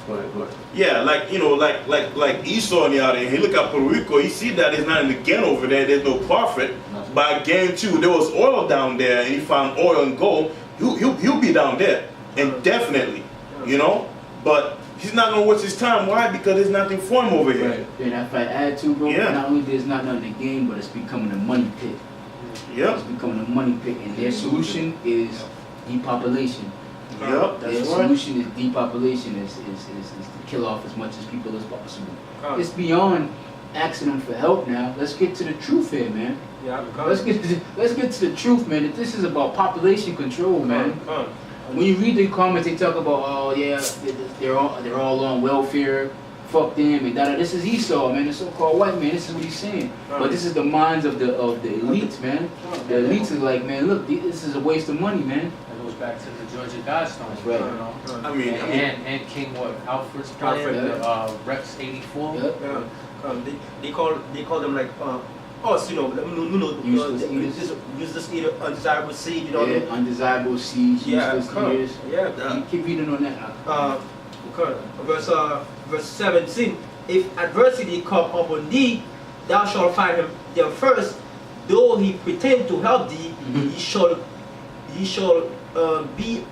Go ahead. Yeah, like, you know, like Esau and out there, he look at Puerto Rico, he see that it's not in the gain over there, there's no profit. But I guarantee you, there was oil down there, and he found oil and gold, he'll be down there, and definitely, you know. But he's not gonna waste his time. Why? Because there's nothing for him over here. Right. And if I add to, bro, not only there's not nothing to gain, but it's becoming a money pit. Yep. It's becoming a money pit, and their solution is depopulation. Yep. Their solution is depopulation, is to kill off as much as people as possible. It's beyond asking them for help now. Let's get to the truth here, man. Yeah, let's get to the truth, man. That this is about population control, man. When you read the comments, they talk about, oh yeah, they're all on welfare. Fuck them and that. This is Esau, man. The so-called white man. This is what he's saying. But this is the minds of the elites, man. The elites is like, man, look, this is a waste of money, man. That goes back to the Georgia Guidestones, right? You know? I mean, and King Alfred's plan, the Rex 84. They call them like us, you know, use this undesirable seed, you know. Yeah, undesirable seeds, useless eaters. Yeah. Keep reading on that. Verse 17. If adversity come upon thee, thou shalt find him there first. Though he pretend to help thee, he shall be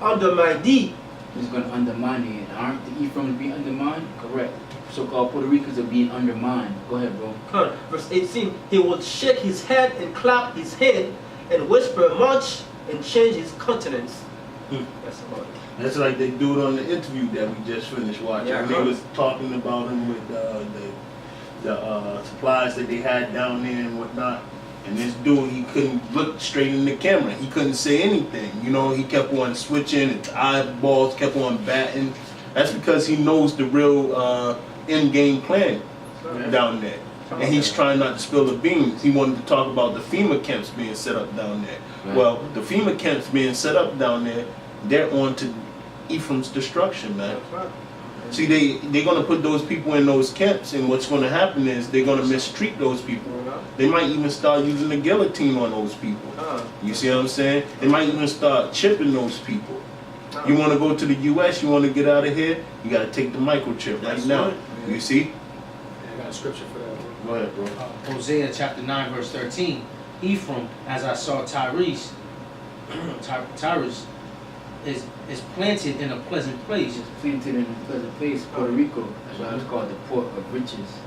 undermine thee. He's going to undermine thee. And aren't the Ephraim'S being undermined? Correct. So-called Puerto Ricans are being undermined. Go ahead, bro. Verse 18. He will shake his head and clap his head and whisper much and change his countenance. That's about it. That's like they do it on the interview that we just finished watching. Yeah, they was talking about him with the supplies that they had down there and whatnot. And this dude, he couldn't look straight in the camera. He couldn't say anything. You know, he kept on switching. His eyeballs kept on batting. That's because he knows the real in-game plan down there. And he's trying not to spill the beans. He wanted to talk about the FEMA camps being set up down there. Right. Well, the FEMA camps being set up down there, they're on to Ephraim's destruction, man. See, they're going to put those people in those camps, and what's going to happen is they're going to mistreat those people. They might even start using the guillotine on those people. You see what I'm saying? They might even start chipping those people. You want to go to the U.S., you want to get out of here, you got to take the microchip right now. You see? I got a scripture for that. Go ahead, bro. Hosea chapter 9, verse 13. Ephraim, as I saw Tyrus is planted in a pleasant place. It's planted in a pleasant place, Puerto Rico. That's why it's called the port of riches.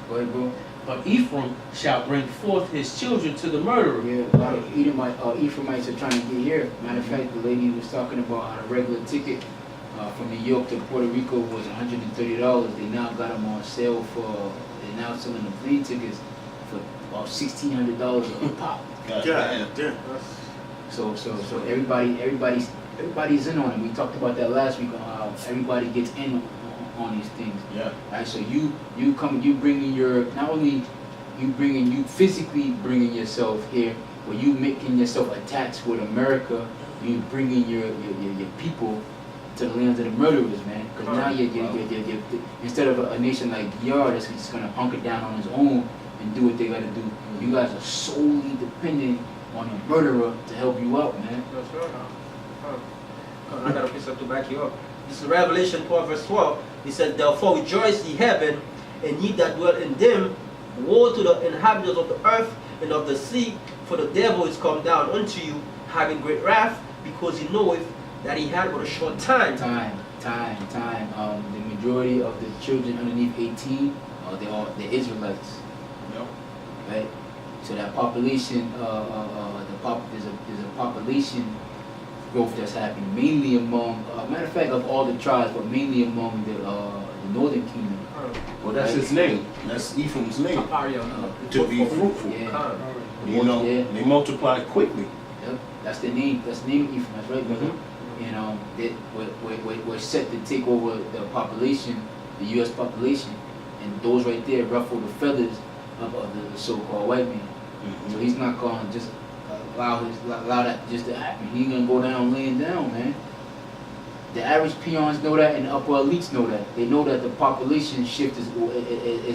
Go ahead, bro. But Ephraim shall bring forth his children to the murderer. Yeah, a lot of Ephraimites are trying to get here. Matter of fact, the lady was talking about how a regular ticket from New York to Puerto Rico was $130. They now got them on sale they're now selling the plane tickets for about $1,600 a pop. Yeah. So everybody's in on it. We talked about that last week on how everybody gets in on these things. Yeah. Right. So you bringing not only you physically bringing yourself here, but you making yourself attached with America. You bringing your people to the lands of the murderers, man. Because now you're instead of a nation like DR that's just gonna hunker down on its own and do what they gotta do. You guys are solely dependent on a murderer to help you out, man. That's right. I got a piece to back you up. This is Revelation 12, verse 12. He said, therefore rejoice ye heaven, and ye that dwell in them. Woe to the inhabitants of the earth and of the sea, for the devil is come down unto you, having great wrath, because he knoweth that he had but a short time. The majority of the children underneath 18, they're Israelites. Yep. Right? So that population, there's a population growth that's happening, mainly among, matter of fact, of all the tribes, but mainly among the northern kingdom. Well, that's his name. That's Ephraim's name. To be fruitful. Yeah. You know, they multiply quickly. Yep. That's the name. That's the name of Ephraim. That's right, brother. You know, we're set to take over the population, the U.S. population, and those right there ruffle the feathers of the so-called white man. So he's not going to just allow that just to happen. He's going to go down laying down, man. The average peons know that, and the upper elites know that. They know that the population shift is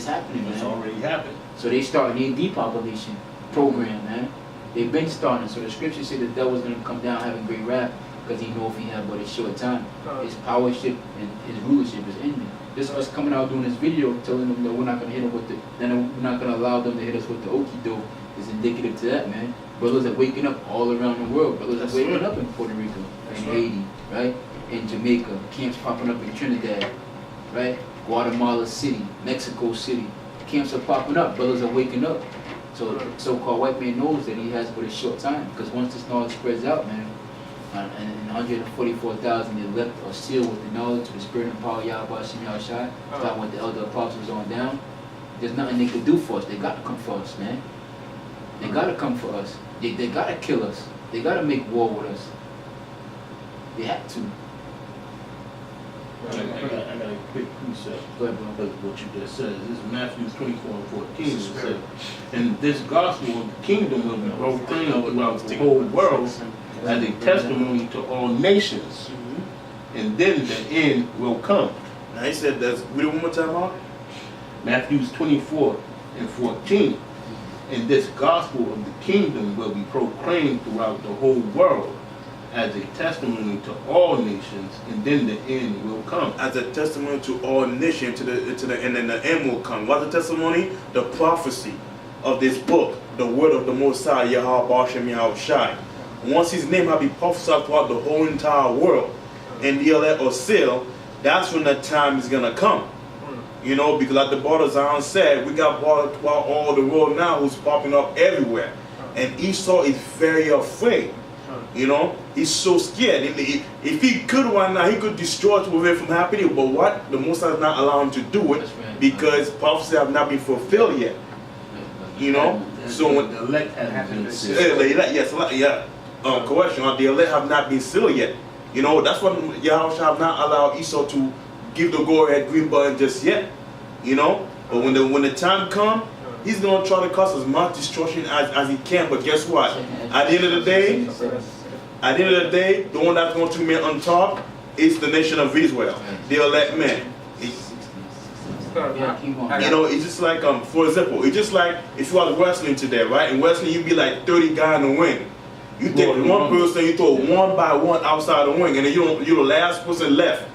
happening, man. It's already happened. So they starting their depopulation program, man. They've been starting. So the scriptures say the devil's going to come down having great wrath. because he know if he have but a short time, his powership and his rulership is ending. Just us coming out doing this video, telling them that we're not gonna hit them with the, then we're not gonna allow them to hit us with the okie doke, is indicative to that, man. Brothers are waking up all around the world. Brothers are waking up in Puerto Rico, in Haiti, right? In Jamaica, camps popping up in Trinidad, right? Guatemala City, Mexico City, camps are popping up. Brothers are waking up. So the so-called white man knows that he has but a short time, because once this knowledge spreads out, man, and 144,000 elect are sealed with the knowledge of the spirit and power of Yahweh Hashem Yahushai, starting with the elder apostles on down, there's nothing they could do for us. They got to come for us, man. They got to come for us. They got to kill us. They got to make war with us. They have to. I got a quick precept. Go ahead, bro. Because what you just said this is Matthew 24:14. It says, and this gospel of the kingdom will be proclaimed throughout the whole world as a testimony to all nations, and then the end will come. Now he said that's, read it one more time, Mark. Matthew 24:14. And this gospel of the kingdom will be proclaimed throughout the whole world as a testimony to all nations, and then the end will come. As a testimony to all nations, and then the end will come. What's the testimony? The prophecy of this book, the word of the Most High, Yahweh Hashem Yahushai. Once his name has been prophesied throughout the whole entire world, and the elect are sealed, that's when the time is gonna come. You know, because like the brother Zion said, we got brothers throughout all the world now who's popping up everywhere. And Esau is very afraid. You know, he's so scared. If he could right now, he could destroy it to prevent from happening. But what? The Most High is not allowing him to do it because prophecy have not been fulfilled yet. You know? So when the elect hasn't been sealed. correction, the elect have not been sealed yet. You know, that's what Yahweh have not allowed Esau to give the go-ahead green button just yet. You know? But when the time comes, he's gonna try to cause as much destruction as he can. But guess what? At the end of the day, the one that's going to remain on top is the nation of Israel, the elect men. You know, it's just like for example, it's just like if you are wrestling today, right? In wrestling, you be like 30 guys in the ring. You take one person, you throw one by one outside the ring, and then you're the last person left.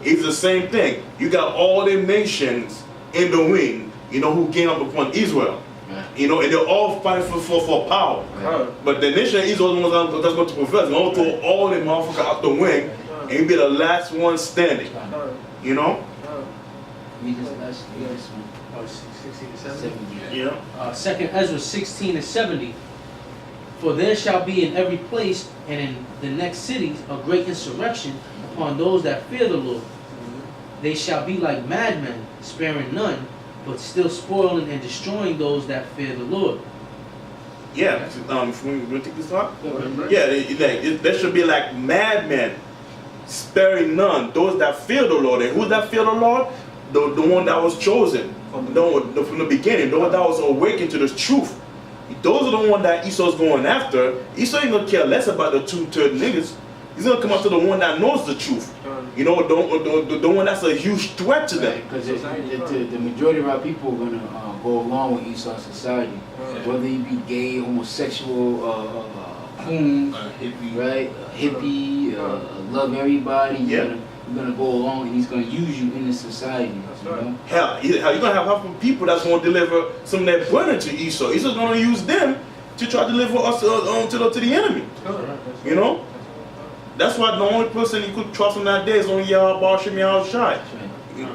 It's the same thing. You got all the nations in the ring, you know, who came up upon Israel. You know, and they're all fighting for power. But the nation of Israel is the one that's going to profess. They're going to throw all the motherfuckers out the wing and be the last one standing. You know? We just last one. 16 to 70. Yeah. 2nd Ezra 16 and 70. For there shall be in every place and in the next cities a great insurrection upon those that fear the Lord. They shall be like madmen, sparing none, but still spoiling and destroying those that fear the Lord. Yeah. If we take this talk? Yeah. There should be like madmen, sparing none. Those that fear the Lord. And who that fear the Lord? The one that was chosen from the beginning. The one that was awakened to the truth. Those are the one that Esau's going after. Esau ain't gonna care less about the 2/3 niggas. He's gonna come after the one that knows the truth. You know, the one that's a huge threat to them. Because the majority of our people are gonna go along with Esau's society, whether he be gay, homosexual, coon, hippie, right, hippie, love everybody. You're gonna go along, and he's gonna use you in this society. You know? Hell, you're gonna have half of people that's gonna deliver some of that burden to Esau. Esau's gonna use them to try to deliver us to the enemy. You know? That's why the only person you could trust in that day is only Yahweh Hashem Yahushai. That's right.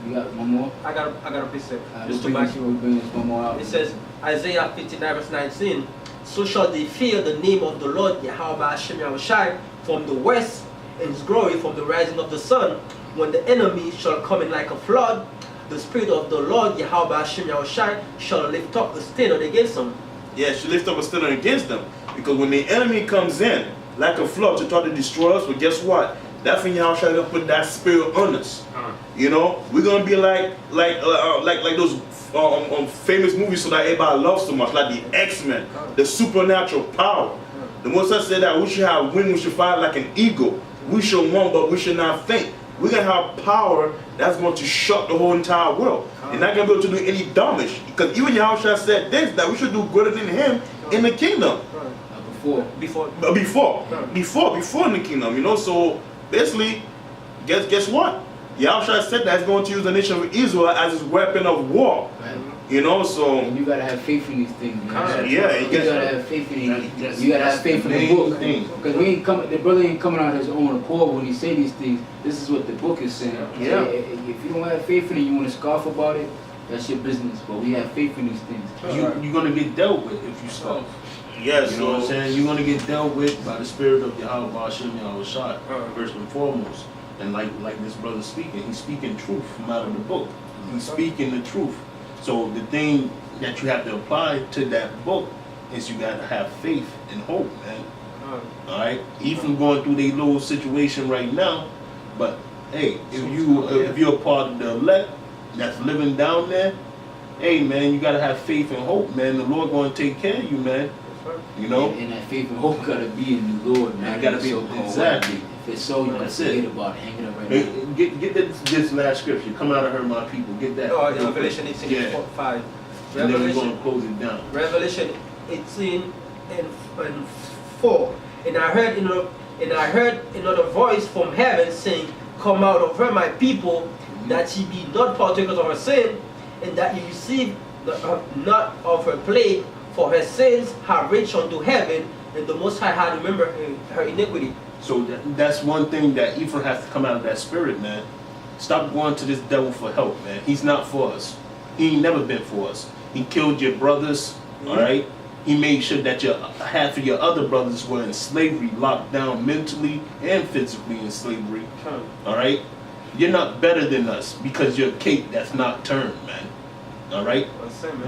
You got one more? I got a precept. Just to back you, we'll bring this one more out. It says, Isaiah 59 verse 19, so shall they fear the name of the Lord Yahweh Hashem Yahushai from the west, and his glory from the rising of the sun. When the enemy shall come in like a flood, the spirit of the Lord Yahweh Hashem Yahushai shall lift up a standard against them. Yeah, she lift up a standard against them. Because when the enemy comes in like a flood to try to destroy us, well, guess what? That's when Yahushua is gonna put that spirit on us. You know, we're gonna be like those famous movies so that everybody loves so much, like the X-Men, the supernatural power. The Most High said that we should have wings, we should fly like an eagle. We should run, but we should not faint. We're gonna have power that's going to shock the whole entire world. They're not gonna be able to do any damage. Because even Yahushua said this, that we should do greater than him in the kingdom. Before. Before in the kingdom, you know. So basically, guess what? Yahushua said that he's going to use the nation of Israel as his weapon of war. Right. You know, so And you gotta have faith in these things, man. yeah, You gotta have faith in it. You gotta have faith in the main book. thing. Because we ain't coming. The brother ain't coming out of his own accord when he say these things. This is what the book is saying. Yeah. If you don't have faith in it, you want to scoff about it. That's your business. But we have faith in these things. You're gonna get dealt with if you scoff. yes, You know what I'm so saying? You're gonna get dealt with by the spirit of Yahweh Ba'ashem Yahweh Shai, first and foremost. And like this brother speaking, he's speaking truth from out of the book. He's speaking the truth. So the thing that you have to apply to that book is you gotta have faith and hope, man. Alright? Even going through their little situation right now, but hey, if you're a part of the elect that's living down there, hey man, you gotta have faith and hope, man. The Lord gonna take care of you, man. You know? And that faith and hope gotta be in the Lord, man. It gotta be So-called exactly. way. If it's so, you gotta That's forget it. about it. Hang it up right Hey, now. get this last scripture. Come out of her, my people. Get that. Oh, Revelation 18, Yeah. 5. And then we're Revelation, gonna close it down. Revelation 18 and 4. And I heard another voice from heaven saying, "Come out of her, my people, that ye be not partakers of her sin, and that ye receive not of her plague, for her sins have reached unto heaven, and the Most High had remembered her iniquity." So that's one thing that Ephraim has to come out of that spirit, man. Stop going to this devil for help, man. He's not for us. He ain't never been for us. He killed your brothers, all right? He made sure that half of your other brothers were in slavery, locked down mentally and physically in slavery, all right? You're not better than us because you're a cake that's not turned, man, all right?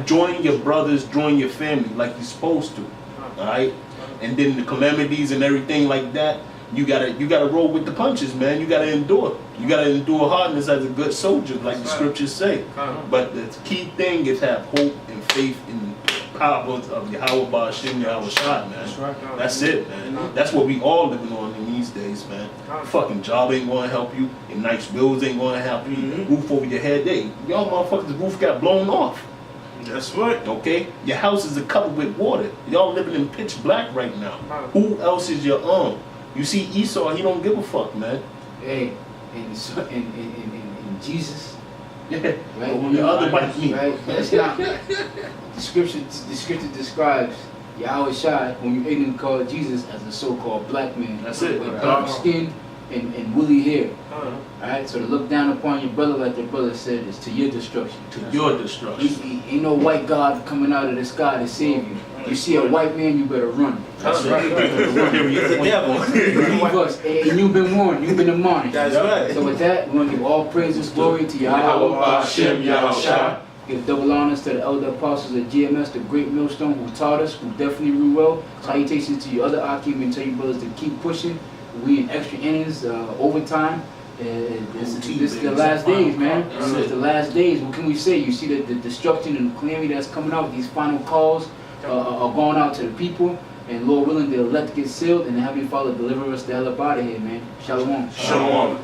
Join your brothers, join your family like you're supposed to, all right? And then the calamities and everything like that, you gotta roll with the punches, man. You gotta endure. You gotta endure hardness as a good soldier, like the scriptures say. But the key thing is have hope and faith in the power of Yahweh Ba'ashem Yahweh Shai, man. That's it, man. That's what we all living on in these days, man. Fucking job ain't gonna help you, and nice bills ain't gonna help you. Roof over your head, y'all motherfuckers' roof got blown off. that's right. Okay? Your houses are covered with water. Y'all living in pitch black right now. Who else is your You see Esau, he don't give a fuck, man. Hey, and Jesus, Yeah. right? On the other white meat. Right? That's not the scripture describes Yahweh Shai when you ignorantly call Jesus as a so-called black man. That's it. With dark skin and woolly hair. Alright, so to look down upon your brother like the brother said is to your destruction. To your destruction. Ain't no white God coming out of the sky to save you. You see a white man, you better run. That's right. It's the devil. Leave us, and you've been warned, you've been admonished. That's right. So with that, we want to give all praises, glory to Yahweh Ba'ashem Yahweh Shai. Give double honors to the elder apostles at GMS, the great millstone who taught us, who definitely rule well. Salutations to you other Akim and tell you brothers to keep pushing. We in extra innings, overtime. This is the last days, man. This is the last days. What can we say? You see the destruction and the calamity that's coming out. These final calls are going out to the people. And Lord willing, the elect get sealed. And the Heavenly Father deliver us the hell up out of here, man. Shalom. Shalom.